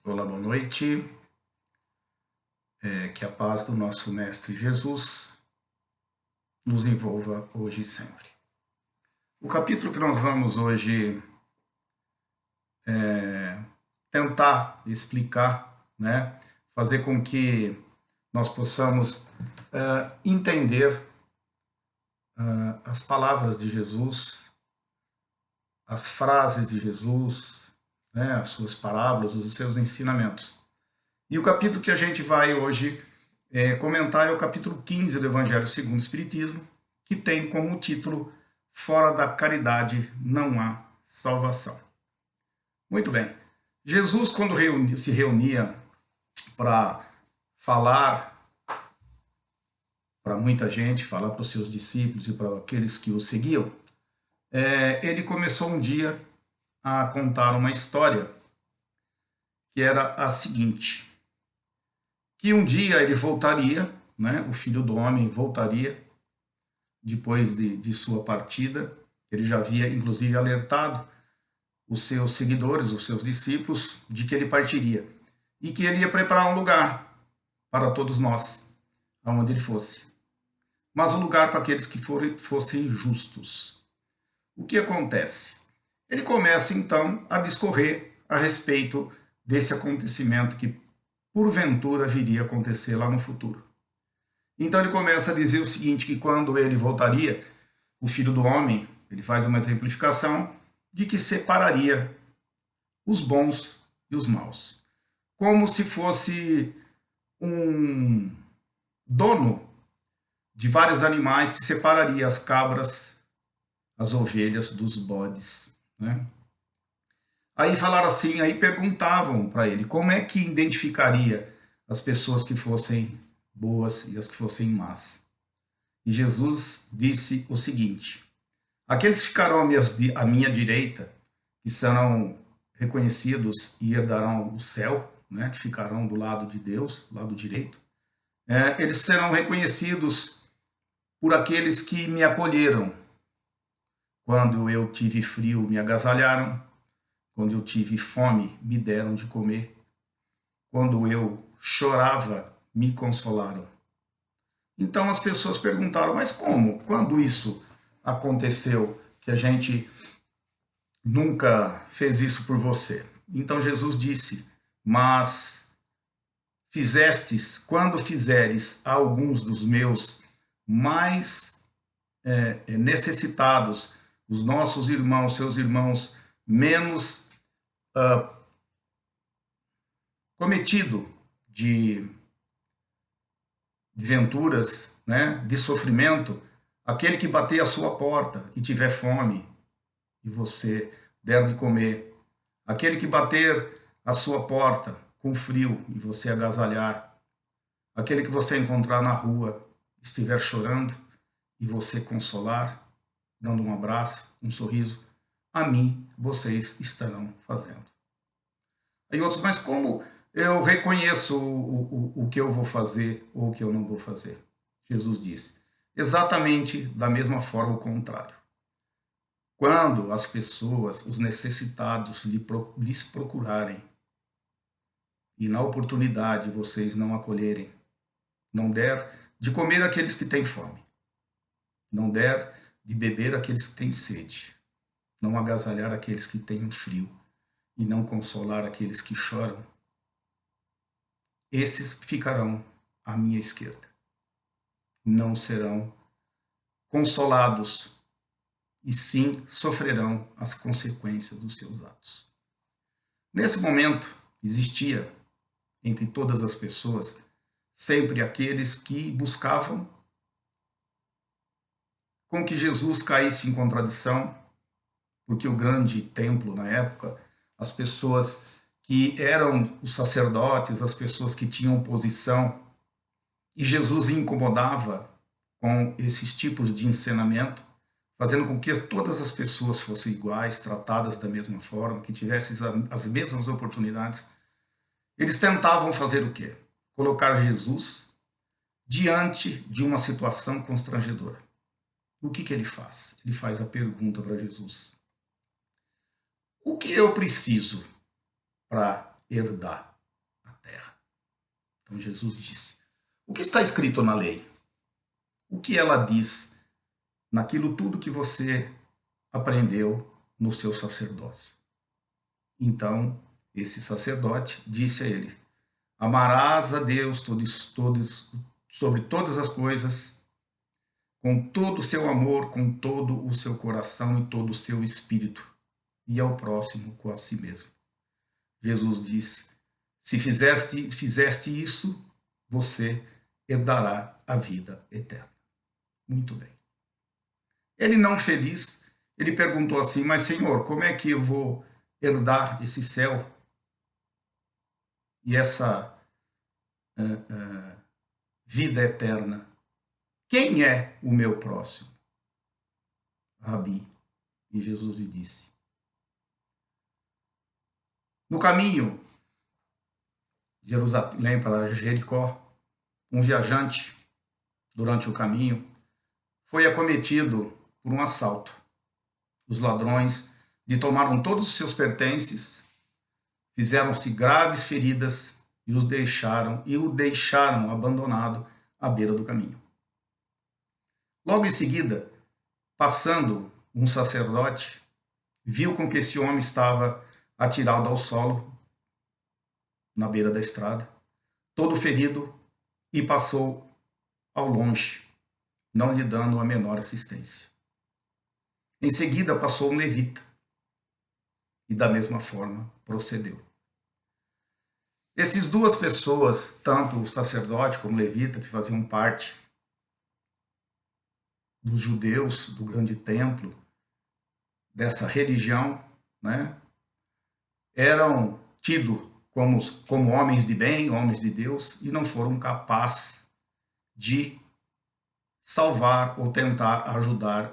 Olá, boa noite. Que a paz do nosso Mestre Jesus nos envolva hoje e sempre. O capítulo que nós vamos hoje tentar explicar, né, fazer com que nós possamos entender as palavras de Jesus, as frases de Jesus, né, as suas parábolas, os seus ensinamentos. E o capítulo que a gente vai hoje comentar é o capítulo 15 do Evangelho segundo o Espiritismo, que tem como título Fora da caridade não há salvação. Muito bem. Jesus, quando se reunia para falar para muita gente, falar para os seus discípulos e para aqueles que o seguiam, ele começou um dia a contar uma história que era a seguinte: que um dia ele voltaria, né, o Filho do Homem voltaria, depois de sua partida. Ele já havia, inclusive, alertado os seus seguidores, os seus discípulos, de que ele partiria. E que ele ia preparar um lugar para todos nós, aonde ele fosse. Mas um lugar para aqueles que fossem justos. O que acontece? Ele começa, então, a discorrer a respeito desse acontecimento que, porventura, viria a acontecer lá no futuro. Então ele começa a dizer o seguinte, que quando ele voltaria, o Filho do Homem, ele faz uma exemplificação de que separaria os bons e os maus. Como se fosse um dono de vários animais que separaria as cabras, as ovelhas dos bodes, né? Aí falaram assim, aí perguntavam para ele como é que identificaria as pessoas que fossem boas e as que fossem más. E Jesus disse o seguinte: aqueles que ficarão à minha direita, que serão reconhecidos e herdarão o céu, né, que ficarão do lado de Deus, lado direito, eles serão reconhecidos por aqueles que me acolheram. Quando eu tive frio, me agasalharam. Quando eu tive fome, me deram de comer. Quando eu chorava, me consolaram. Então as pessoas perguntaram, mas como? Quando isso aconteceu que a gente nunca fez isso por você? Então Jesus disse, mas quando fizeres a alguns dos meus mais necessitados, os nossos irmãos, seus irmãos, menos cometido de venturas, né, de sofrimento, aquele que bater a sua porta e tiver fome e você der de comer, aquele que bater a sua porta com frio e você agasalhar, aquele que você encontrar na rua, estiver chorando e você consolar, dando um abraço, um sorriso, a mim vocês estarão fazendo. Aí outros, mas como eu reconheço o que eu vou fazer ou o que eu não vou fazer? Jesus disse, exatamente da mesma forma o contrário. Quando as pessoas, os necessitados, lhes procurarem e na oportunidade vocês não acolherem, não der de comer aqueles que têm fome, não der de beber aqueles que têm sede, não agasalhar aqueles que têm frio e não consolar aqueles que choram, esses ficarão à minha esquerda. Não serão consolados e sim sofrerão as consequências dos seus atos. Nesse momento, existia entre todas as pessoas sempre aqueles que buscavam com que Jesus caísse em contradição, porque o grande templo na época, as pessoas que eram os sacerdotes, as pessoas que tinham posição, e Jesus incomodava com esses tipos de ensinamento, fazendo com que todas as pessoas fossem iguais, tratadas da mesma forma, que tivessem as mesmas oportunidades. Eles tentavam fazer o quê? Colocar Jesus diante de uma situação constrangedora. O que ele faz? Ele faz a pergunta para Jesus: o que eu preciso para herdar? Então Jesus disse: o que está escrito na lei? O que ela diz naquilo tudo que você aprendeu no seu sacerdócio? Então esse sacerdote disse a ele: amarás a Deus sobre todas as coisas, com todo o seu amor, com todo o seu coração e todo o seu espírito, e ao próximo com a si mesmo. Jesus disse: se fizeste isso, você herdará a vida eterna. Muito bem. Ele, não feliz, ele perguntou assim: mas Senhor, como é que eu vou herdar esse céu e essa vida eterna? Quem é o meu próximo? Rabi. E Jesus lhe disse: no caminho de Jerusalém para Jericó, um viajante, durante o caminho, foi acometido por um assalto. Os ladrões lhe tomaram todos os seus pertences, fizeram-se graves feridas e o deixaram abandonado à beira do caminho. Logo em seguida, passando um sacerdote, viu com que esse homem estava atirado ao solo na beira da estrada, todo ferido, e passou ao longe, não lhe dando a menor assistência. Em seguida passou um levita, e da mesma forma procedeu. Essas duas pessoas, tanto o sacerdote como o levita, que faziam parte dos judeus, do grande templo, dessa religião, né, eram tidos como homens de bem, homens de Deus, e não foram capazes de salvar ou tentar ajudar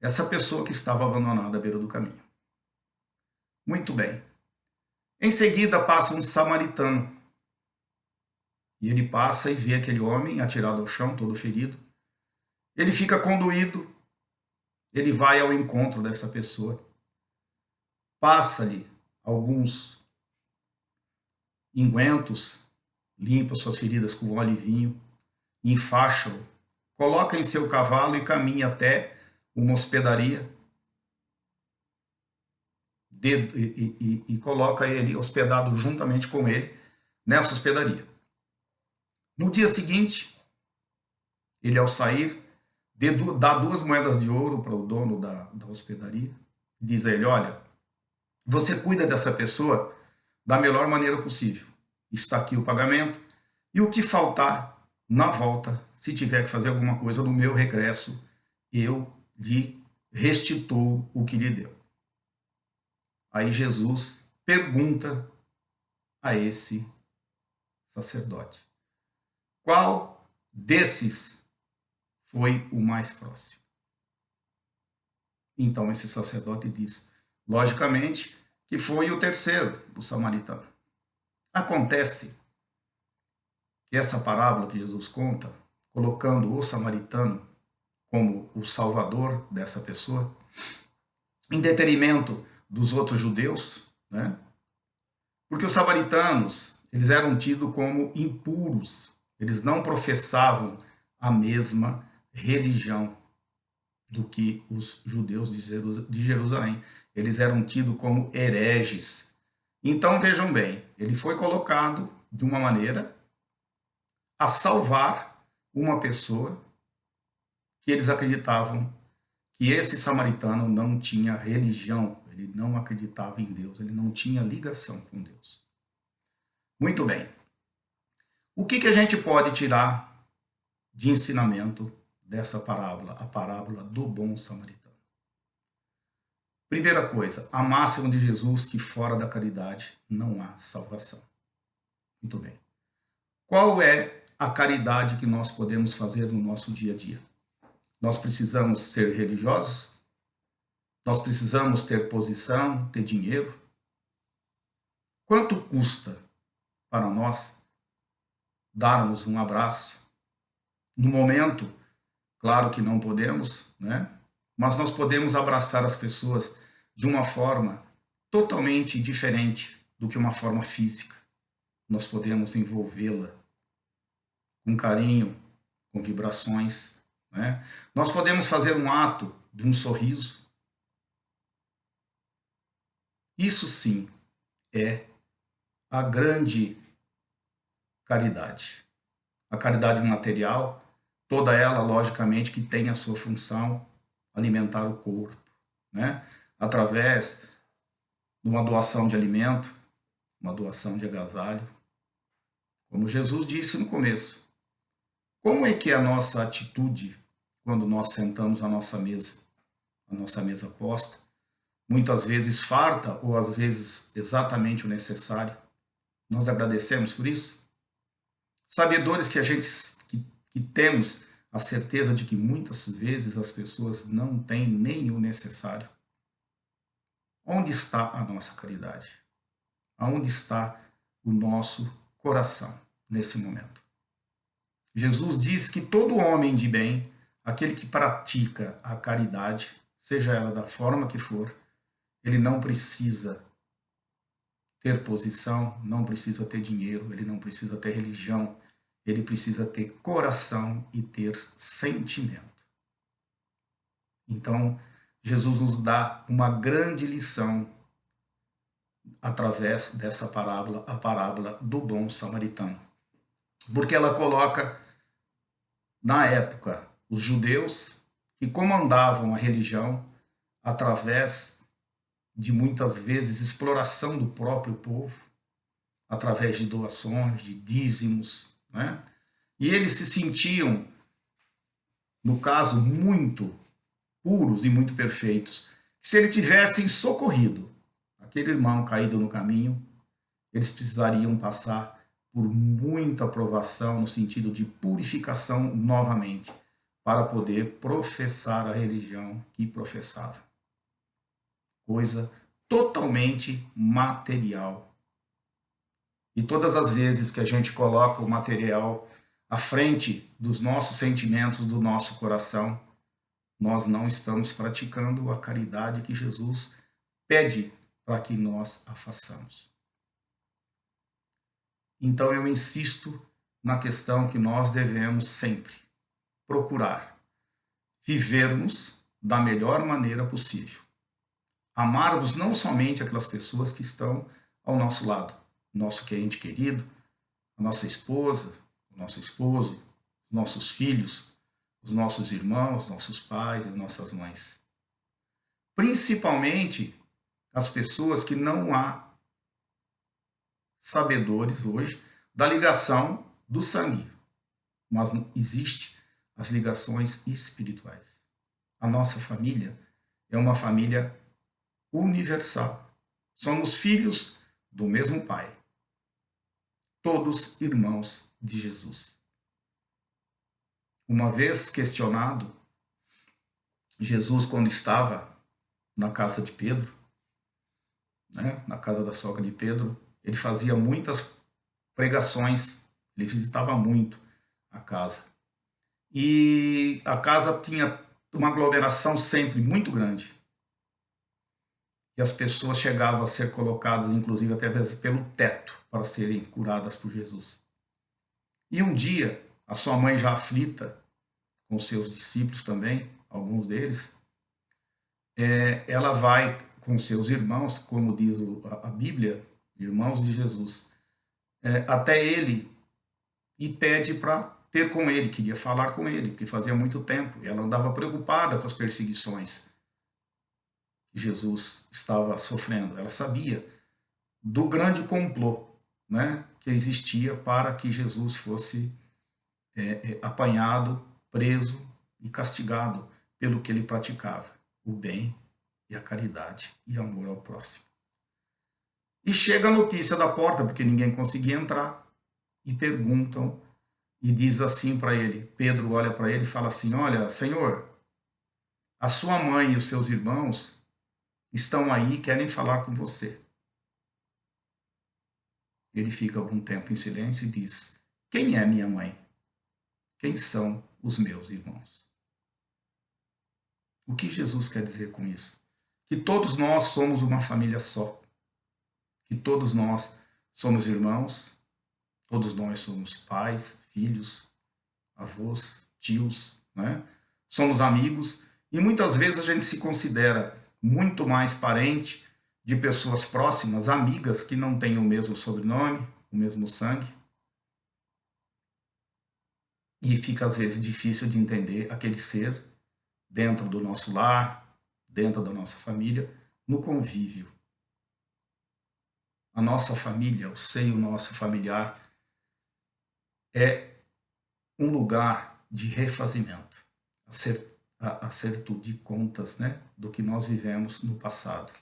essa pessoa que estava abandonada à beira do caminho. Muito bem. Em seguida passa um samaritano. E ele passa e vê aquele homem atirado ao chão, todo ferido. Ele fica condoído, ele vai ao encontro dessa pessoa, passa-lhe alguns ungüentos, limpa suas feridas com óleo e vinho, enfaixa-o, coloca em seu cavalo e caminha até uma hospedaria e coloca ele hospedado juntamente com ele nessa hospedaria. No dia seguinte, ele, ao sair, dá 2 moedas de ouro para o dono da hospedaria, diz a ele: olha, você cuida dessa pessoa da melhor maneira possível. Está aqui o pagamento, e o que faltar na volta, se tiver que fazer alguma coisa no meu regresso, eu lhe restituo o que lhe deu. Aí Jesus pergunta a esse sacerdote: qual desses foi o mais próximo? Então esse sacerdote diz, logicamente, que foi o terceiro, o samaritano. Acontece que essa parábola que Jesus conta, colocando o samaritano como o salvador dessa pessoa, em detrimento dos outros judeus, né? Porque os samaritanos, eles eram tidos como impuros, eles não professavam a mesma religião do que os judeus de Jerusalém. Eles eram tidos como hereges. Então, vejam bem, ele foi colocado de uma maneira a salvar uma pessoa que eles acreditavam que esse samaritano não tinha religião, ele não acreditava em Deus, ele não tinha ligação com Deus. Muito bem. O que a gente pode tirar de ensinamento dessa parábola, a parábola do bom samaritano? Primeira coisa, a máxima de Jesus, que fora da caridade não há salvação. Muito bem. Qual é a caridade que nós podemos fazer no nosso dia a dia? Nós precisamos ser religiosos? Nós precisamos ter posição, ter dinheiro? Quanto custa para nós darmos um abraço? No momento, claro que não podemos, né? Mas nós podemos abraçar as pessoas de uma forma totalmente diferente do que uma forma física. nós podemos envolvê-la com carinho, com vibrações, né? Nós podemos fazer um ato de um sorriso. Isso sim é a grande caridade. A caridade material, toda ela, logicamente, que tem a sua função alimentar o corpo, né? Através de uma doação de alimento, uma doação de agasalho. Como Jesus disse no começo, como é que é a nossa atitude quando nós sentamos à nossa mesa posta? Muitas vezes farta ou às vezes exatamente o necessário. Nós agradecemos por isso? Sabedores que que temos a certeza de que muitas vezes as pessoas não têm nem o necessário. Onde está a nossa caridade? Aonde está o nosso coração nesse momento? Jesus diz que todo homem de bem, aquele que pratica a caridade, seja ela da forma que for, ele não precisa ter posição, não precisa ter dinheiro, ele não precisa ter religião, ele precisa ter coração e ter sentimento. Então, Jesus nos dá uma grande lição através dessa parábola, a parábola do bom samaritano. Porque ela coloca, na época, os judeus que comandavam a religião através de muitas vezes exploração do próprio povo, através de doações, de dízimos, né? E eles se sentiam, no caso, muito puros e muito perfeitos. Se eles tivessem socorrido aquele irmão caído no caminho, eles precisariam passar por muita provação no sentido de purificação novamente, para poder professar a religião que professava. Coisa totalmente material. E todas as vezes que a gente coloca o material à frente dos nossos sentimentos, do nosso coração, nós não estamos praticando a caridade que Jesus pede para que nós a façamos. Então eu insisto na questão que nós devemos sempre procurar vivermos da melhor maneira possível. Amarmos não somente aquelas pessoas que estão ao nosso lado, nosso ente querido, a nossa esposa, o nosso esposo, nossos filhos, os nossos irmãos, nossos pais, as nossas mães. Principalmente as pessoas que não há sabedores hoje da ligação do sangue, mas existe as ligações espirituais. A nossa família é uma família universal. Somos filhos do mesmo Pai. Todos irmãos de Jesus. Uma vez questionado, Jesus, quando estava na casa de Pedro, né, na casa da sogra de Pedro, ele fazia muitas pregações, ele visitava muito a casa. E a casa tinha uma aglomeração sempre muito grande. E as pessoas chegavam a ser colocadas, inclusive até pelo teto, para serem curadas por Jesus. E um dia, a sua mãe já aflita, com seus discípulos também, alguns deles, ela vai com seus irmãos, como diz a Bíblia, irmãos de Jesus, até ele e pede para ter com ele, queria falar com ele, porque fazia muito tempo. E ela andava preocupada com as perseguições que Jesus estava sofrendo. Ela sabia do grande complô, né, que existia para que Jesus fosse apanhado, preso e castigado pelo que ele praticava, o bem e a caridade e amor ao próximo. E chega a notícia da porta, porque ninguém conseguia entrar, e perguntam, e diz assim para ele, Pedro olha para ele e fala assim, olha, Senhor, a sua mãe e os seus irmãos estão aí e querem falar com você. Ele fica algum tempo em silêncio e diz, quem é minha mãe? Quem são os meus irmãos? O que Jesus quer dizer com isso? Que todos nós somos uma família só. Que todos nós somos irmãos Todos nós somos pais, filhos, avós, tios, né? Somos amigos e muitas vezes a gente se considera muito mais parente de pessoas próximas, amigas que não têm o mesmo sobrenome, o mesmo sangue. E fica às vezes difícil de entender aquele ser dentro do nosso lar, dentro da nossa família, no convívio. A nossa família, o seio nosso familiar, é um lugar de refazimento, acerto de contas, né, do que nós vivemos no passado.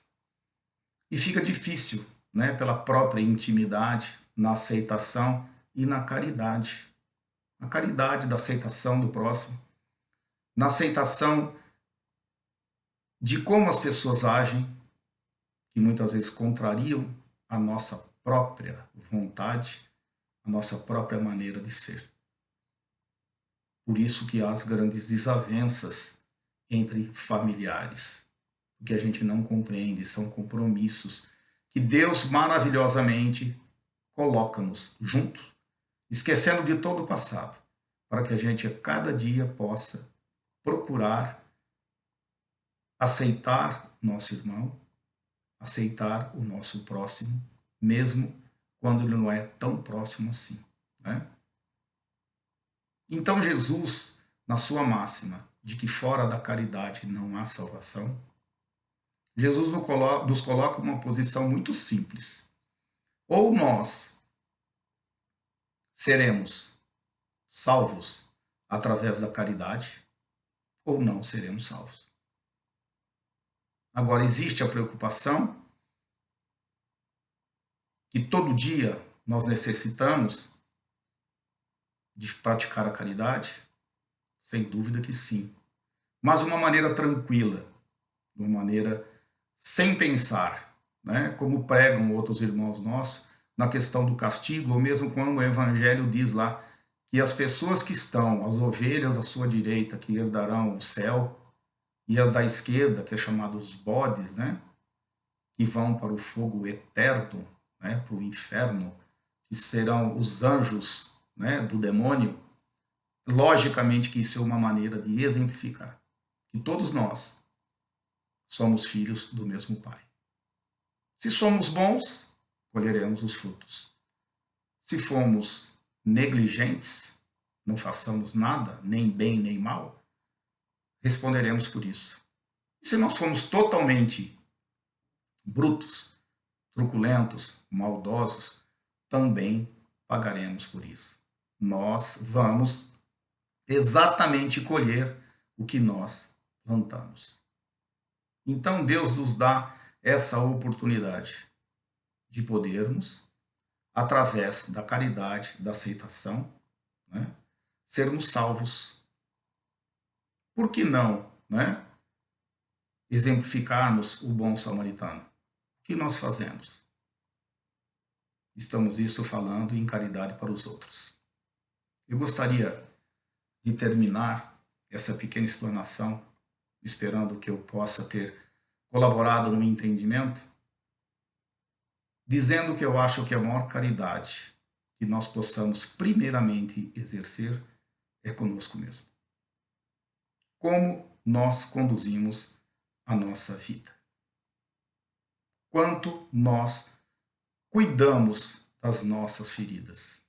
E fica difícil, né, pela própria intimidade, na aceitação e na caridade. A caridade da aceitação do próximo, na aceitação de como as pessoas agem, que muitas vezes contrariam a nossa própria vontade, a nossa própria maneira de ser. Por isso que há as grandes desavenças entre familiares, porque a gente não compreende, são compromissos que Deus maravilhosamente coloca-nos juntos, esquecendo de todo o passado, para que a gente a cada dia possa procurar aceitar nosso irmão, aceitar o nosso próximo, mesmo quando ele não é tão próximo assim, né? Então Jesus, na sua máxima de que fora da caridade não há salvação, Jesus nos coloca uma posição muito simples. Ou nós seremos salvos através da caridade, ou não seremos salvos. Agora, existe a preocupação que todo dia nós necessitamos de praticar a caridade? Sem dúvida que sim. Mas de uma maneira tranquila, de uma maneira sem pensar, né? Como pregam outros irmãos nossos, na questão do castigo, ou mesmo quando o Evangelho diz lá que as pessoas que estão, as ovelhas à sua direita, que herdarão o céu, e as da esquerda, que é chamado os bodes, né? Que vão para o fogo eterno, né? Para o inferno, que serão os anjos, né? Do demônio. Logicamente que isso é uma maneira de exemplificar que todos nós somos filhos do mesmo Pai. Se somos bons, colheremos os frutos. Se formos negligentes, não façamos nada, nem bem nem mal, responderemos por isso. E se nós formos totalmente brutos, truculentos, maldosos, também pagaremos por isso. Nós vamos exatamente colher o que nós plantamos. Então Deus nos dá essa oportunidade de podermos, através da caridade, da aceitação, né, sermos salvos. Por que não, né, exemplificarmos o bom samaritano? O que nós fazemos? Estamos isso falando em caridade para os outros. Eu gostaria de terminar essa pequena explanação, esperando que eu possa ter colaborado no entendimento, dizendo que eu acho que a maior caridade que nós possamos primeiramente exercer é conosco mesmo. Como nós conduzimos a nossa vida. Quanto nós cuidamos das nossas feridas,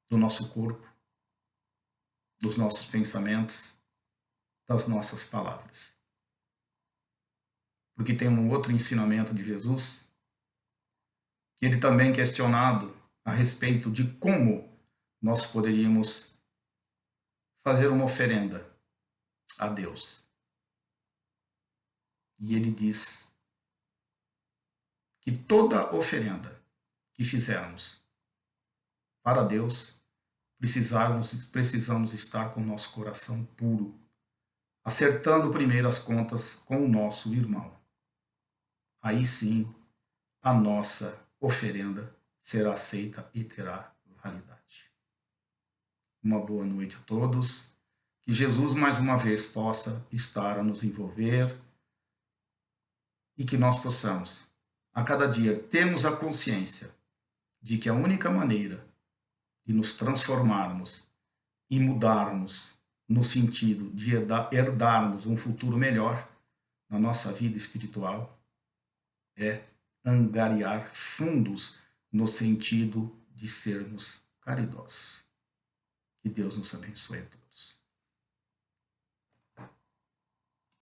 do nosso corpo, dos nossos pensamentos, das nossas palavras. Porque tem um outro ensinamento de Jesus, que ele também questionado a respeito de como nós poderíamos fazer uma oferenda a Deus. E ele diz que toda oferenda que fizermos para Deus, precisamos estar com o nosso coração puro, acertando primeiro as contas com o nosso irmão. Aí sim, a nossa oferenda será aceita e terá validade. Uma boa noite a todos. Que Jesus mais uma vez possa estar a nos envolver e que nós possamos, a cada dia, termos a consciência de que a única maneira de nos transformarmos e mudarmos no sentido de herdarmos um futuro melhor na nossa vida espiritual é angariar fundos no sentido de sermos caridosos. Que Deus nos abençoe a todos.